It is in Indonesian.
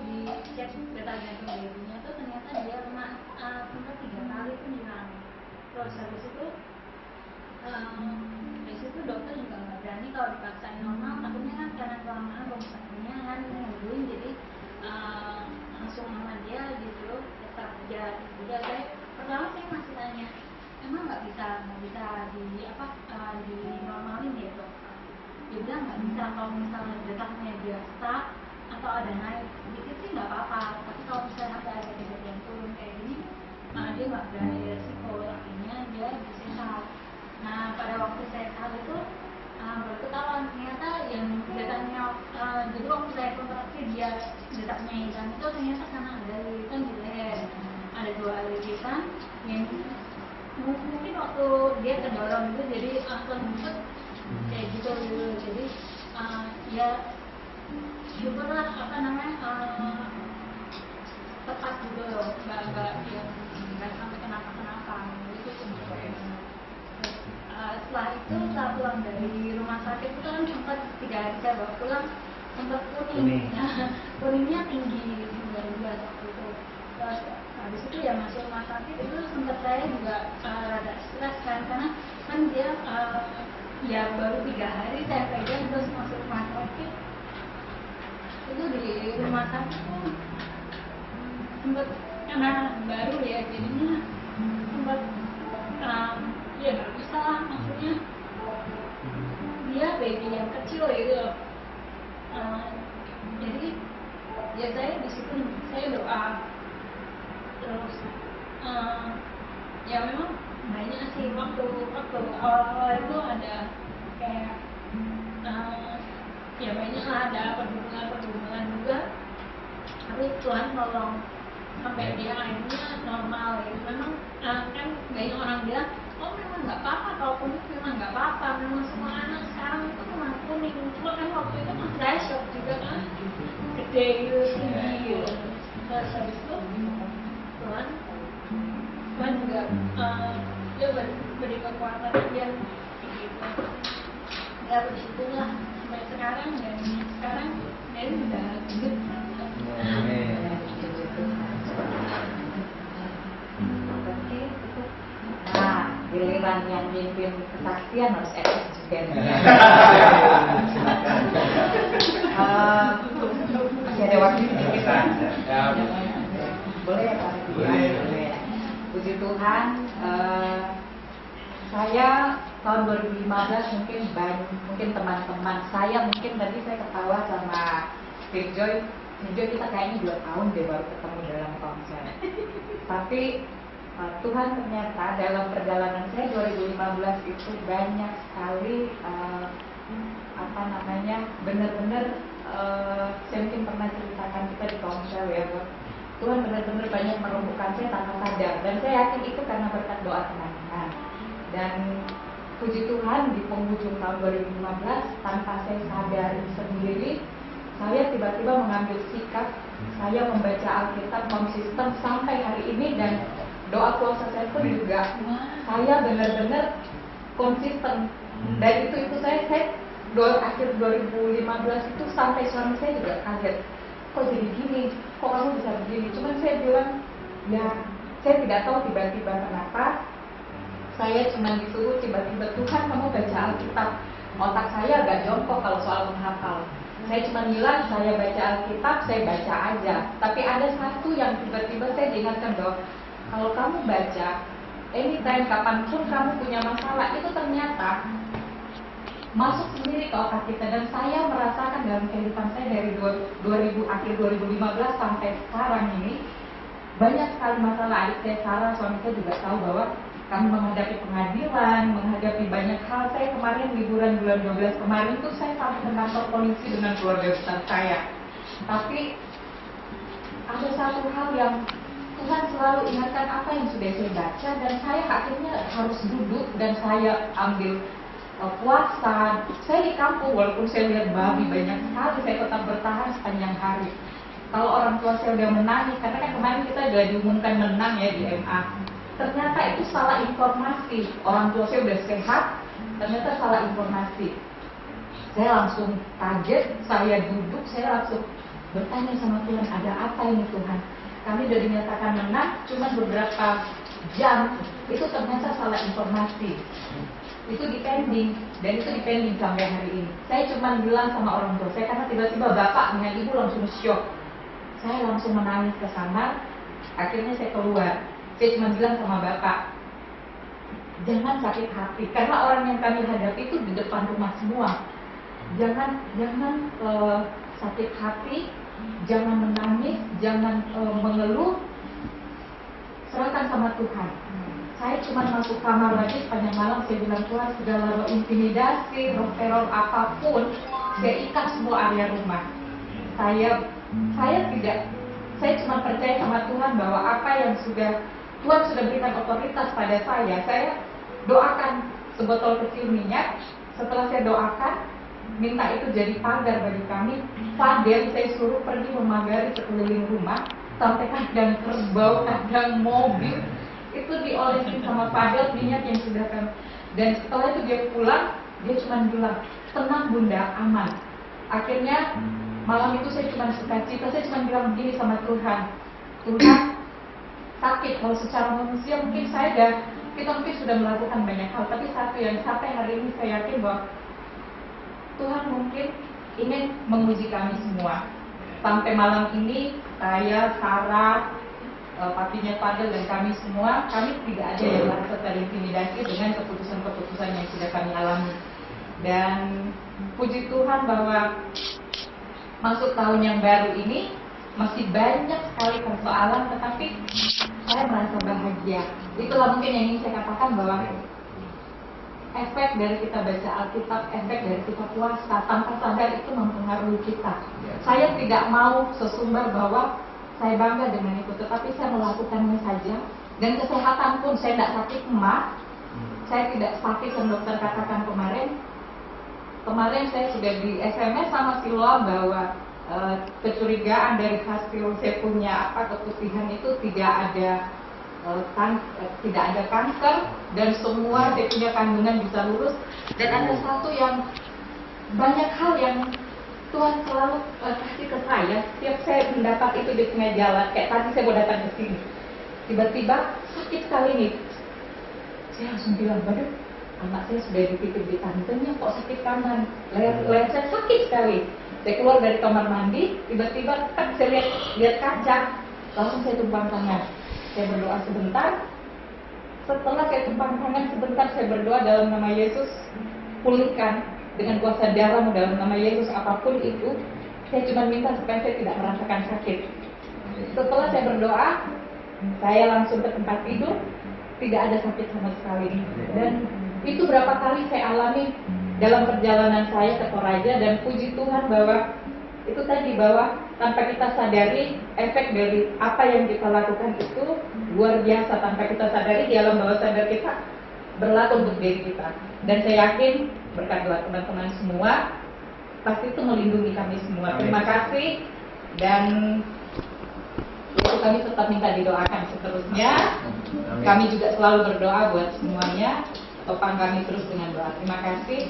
dicek detak jantung babynya tuh ternyata dia sempat 3 kali pun hilang. Terus habis itu dokter juga nggak berani kalau dipaksain normal, takutnya kan karena kelamaan rumah sakitnya kan nungguin, jadi langsung sama dia disuruh tetap aja. Jadi pertama saya masih tanya, emang nggak bisa di normalin ya dok? Dia bilang nggak bisa, kalau misalnya detaknya dia stuck atau ada naik sedikit sih nggak apa-apa, tapi kalau misalnya ada detak yang turun kayak gini, dia nggak berani resiko, akhirnya dia disesat. Nah pada waktu sesat itu baru ketahuan ternyata yang detaknya, jadi waktu saya kontraksi dia detaknya hilang itu ternyata karena ada liritan di leher, ada 2 liritan yang mungkin waktu dia terdorong itu jadi langsung muncul kayak gitu. Jadi ya syukurlah tepat gitu loh, nggak sampai kenapa-kenapa gitu. Setelah itu saat pulang dari rumah sakit itu kan sempat 3 hari saya bawa pulang, sempat kuning. Kuningnya tinggi 19 waktu itu. Terus habis itu ya masuk rumah sakit itu sempat saya juga rada stres kan, karena kan dia ya baru 3 hari saya pegang terus masuk rumah sakit. Itu di rumah sakit tuh sempat karena baru ya, jadinya sempat ya nggak bisa lah, maksudnya dia baby yang kecil gitu. Jadi ya saya di situ saya doa terus. Ya memang banyak sih waktu awal itu ada kayak ya banyak lah, ada pergumulan juga, tapi Tuhan tolong sampai dia akhirnya normal gitu. Memang kan banyak orang bilang, oh memang nggak apa-apa kalau kuning, memang nggak apa-apa, memang semua anak sekarang itu memang kuning. Cuma kan waktu itu kan saya shock juga kan, gede gitu, tinggi gitu. Terus habis itu Tuhan juga dia beri kekuatan dia gitu. Ya begitulah sampai sekarang, dan sekarang dia udah hidup. Nah, giliran yang mimpin kesaksian harus eksis juga nih. Masih ada waktu sedikit kan? Boleh ya Pak? Boleh. Puji Tuhan, saya tahun 2015 mungkin teman-teman saya, mungkin tadi saya ketawa sama Steve Joy, kita kayaknya 2 tahun deh baru ketemu dalam konser. Tapi Tuhan ternyata dalam perjalanan saya 2015 itu banyak sekali benar-benar saya mungkin pernah ceritakan kita di konser ya, Tuhan benar-benar banyak merumbukan saya tanpa sadar, dan saya yakin itu karena berkat doa teman-teman. Dan puji Tuhan di penghujung tahun 2015 tanpa saya sadari sendiri, saya tiba-tiba mengambil sikap, saya membaca Alkitab konsisten sampai hari ini, dan doa puasa saya pun juga saya benar-benar konsisten. Dan itu saya doa akhir 2015 itu sampai suami saya juga kaget, kok jadi gini, kok kamu bisa begini. Cuman saya bilang ya saya tidak tahu tiba-tiba kenapa saya cuma disuruh tiba-tiba, Tuhan kamu baca Alkitab. Otak saya agak jongkok kalau soal menghafal. Saya cuma bilang saya baca Alkitab, saya baca aja. Tapi ada satu yang tiba-tiba saya diingatkan bahwa kalau kamu baca anytime kapanpun kamu punya masalah, itu ternyata masuk sendiri ke otak kita. Dan saya merasakan dalam kehidupan saya dari akhir 2015 sampai sekarang ini, banyak sekali masalah. Adik saya Sarah, suami saya juga tahu bahwa kami menghadapi pengadilan, menghadapi banyak hal. Saya kemarin liburan bulan 12 kemarin tuh saya sampai ke kantor polisi dengan keluarga besar saya. Tapi ada satu hal yang Tuhan selalu ingatkan apa yang sudah saya baca, dan saya akhirnya harus duduk dan saya ambil puasa. Saya di kampung, walaupun saya lihat babi banyak sekali, saya tetap bertahan sepanjang hari. Kalau orang tua saya udah menangis, karena kan kemarin kita udah diumumkan menang ya di MA. Ternyata itu salah informasi. Orang tua saya udah sehat, ternyata salah informasi. Saya langsung kaget, saya duduk, saya langsung bertanya sama Tuhan, ada apa ini Tuhan? Kami sudah dinyatakan menang, cuma beberapa jam itu ternyata salah informasi. Itu dipending, dan itu dipending sampai hari ini. Saya cuma bilang sama orang tua saya, karena tiba-tiba bapak dengan ibu langsung shock. Saya langsung menangis ke kamar, akhirnya saya keluar. Saya cuma bilang sama bapak, jangan sakit hati, karena orang yang kami hadapi itu di depan rumah semua. Jangan sakit hati, jangan menangis, jangan mengeluh, serahkan sama Tuhan. Saya cuma masuk kamar lagi sepanjang malam, saya bilang Tuhan, segala roh intimidasi, roh teror apapun, saya ikat semua area rumah. Saya cuma percaya sama Tuhan bahwa apa yang Tuhan sudah berikan otoritas pada saya doakan sebotol kecil minyak. Setelah saya doakan, minta itu jadi pagar bagi kami. Fadel saya suruh pergi memagari sekeliling rumah, sampai kadang kerbau, kadang mobil itu diolesin sama Fadel minyak yang sudah kan. Dan setelah itu dia pulang, dia cuma bilang, tenang bunda, aman. Akhirnya malam itu saya cuma sukacita, saya cuma bilang begini sama Tuhan, sakit. Kalau secara manusia mungkin kita mungkin sudah melakukan banyak hal, tapi satu yang sampai hari ini saya yakin bahwa Tuhan mungkin ingin menguji kami semua. Sampai malam ini saya, Sarah, papinya Fadel dan kami semua, kami tidak ada yang merasa terintimidasi dengan keputusan-keputusan yang sudah kami alami. Dan puji Tuhan bahwa masuk tahun yang baru ini masih banyak sekali persoalan, tetapi saya merasa bahagia. Itulah mungkin yang ingin saya katakan, bahwa efek dari kita baca Alkitab, efek dari kita puasa, tanpa sadar itu mempengaruhi kita. Saya tidak mau sesumbar bahwa saya bangga dengan itu, tetapi saya melakukannya saja. Dan kesehatan pun saya tidak sakit emah, saya tidak sakit yang dokter katakan kemarin. Kemarin saya sudah di SMS sama Siloam bahwa kecurigaan dari hasil saya punya keputihan itu tidak ada kanker, dan semua saya punya kandungan bisa lurus. Dan ada satu yang banyak hal yang Tuhan selalu kasih ke saya. Setiap saya mendapat itu di tengah jalan, kayak tadi saya mau datang ke sini, tiba-tiba sakit sekali nih. Saya langsung bilang, waduh, anak saya sudah dititip di tantenya kok sakit kanan, leher saya sakit sekali. Saya keluar dari kamar mandi, tiba-tiba saya lihat kaca, langsung saya tumpang tangan. Saya berdoa sebentar. Setelah saya tumpang tangan sebentar, saya berdoa dalam nama Yesus, pulihkan dengan kuasa darah-Mu dalam nama Yesus apapun itu. Saya cuma minta supaya saya tidak merasakan sakit. Setelah saya berdoa, saya langsung ke tempat tidur, tidak ada sakit sama sekali. Dan itu berapa kali saya alami dalam perjalanan saya ke Toraja. Dan puji Tuhan bahwa itu tadi, bahwa tanpa kita sadari, efek dari apa yang kita lakukan itu luar biasa. Tanpa kita sadari, di alam bawah sadar kita berlaku untuk diri kita. Dan saya yakin berkat doa teman-teman semua, pasti itu melindungi kami semua. Terima kasih. Dan itu kami tetap minta didoakan seterusnya. Kami juga selalu berdoa buat semuanya. Topang kami terus dengan doa. Terima kasih.